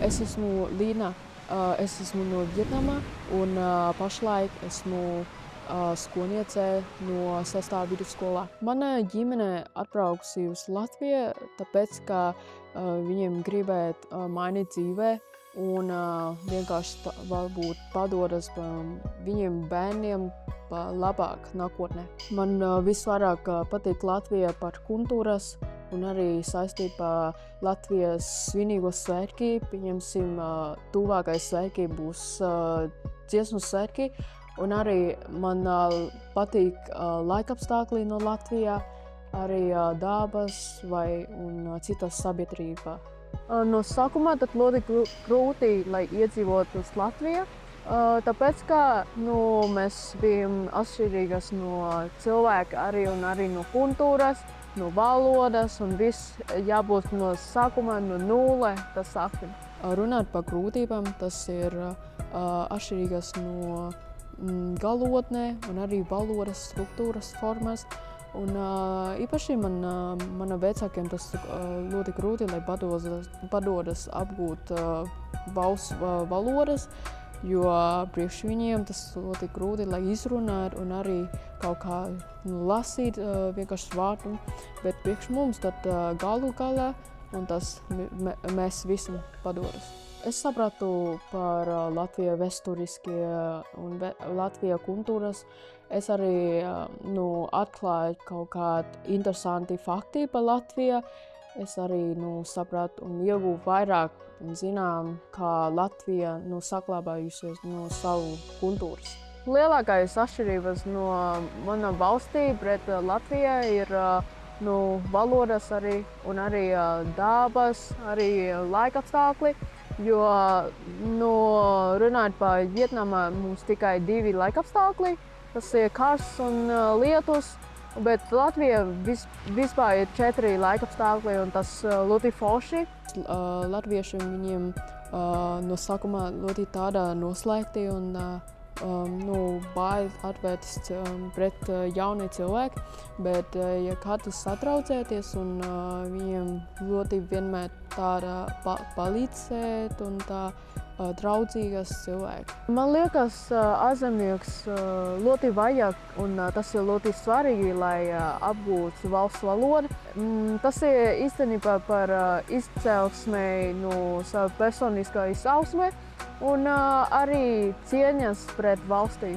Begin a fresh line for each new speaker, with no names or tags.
Es esmu Līna, es esmu no Vietnama un pašlaik esmu skolniece no 6. vidusskolā. Mana ģimene atbraukusi uz Latviju, tāpēc, ka viņiem gribēt mainīt dzīvē un vienkārši varbūt padodas viņiem bērniem labāk nākotnē. Man visvairāk patīk Latvija par kultūras un arī saistībā Latvijas svinīgo svētki. Pieņemsim, tuvākais svētki būs dziesmu svētki, un arī man patīk laikapstākļi no Latvijā, arī dabas un citas sabiedrība. No sākumā tad ļoti grūti, lai iedzīvotu uz Latviju, tāpēc, ka mēs bijām atšķirīgas no cilvēka un arī no kultūras, no valodas, un viss jābūt no sākuma, no nulle, tas sākuma. Runāt par grūtībām, tas ir atšķirīgas no galotnē un arī valodas struktūras formas. Un īpaši mana vecākiem tas ļoti grūti, lai padodas apgūt valsts valodas, jo priekš viņiem tas ļoti grūti, lai izrunāt un arī kaut kā lasīt vienkārši vārdu, bet priekš mums tad galu galā un tas mēs visi padodas. Es sapratu par Latvijas vēsturiskie un Latvijas kultūras. Es arī atklāju kaut kādi interesanti fakti par Latviju. Es arī sapratu un ieguvu vairāk un zinām, kā Latvija saglabājusies no savu kultūras. Lielākais atšķirības no mana valstī pret Latviju ir valodas arī un arī dabas, arī laikapstākļi. Jo runājot par Vietnamu, mums tikai 2 laikapstākļi. Tas ir karsts un lietus, bet Latvijā vispār ir 4 laikapstākļi, un tas ļoti forši. Latvieši viņiem no sākuma ļoti tāda noslēgti un bail atvērtas pret jauniem cilvēkiem, bet ja katrs satraucēties un viņiem ļoti vienmēr tāda palīdzēt un tā draudzīgas cilvēki. Man liekas, ārzemnieks ļoti vajag, un tas ir ļoti svarīgi, lai apgūtu valsts valodu. Tas ir īstenībā par izcelsmei no sava personiskā izaugsme un arī cieņas pret valstī.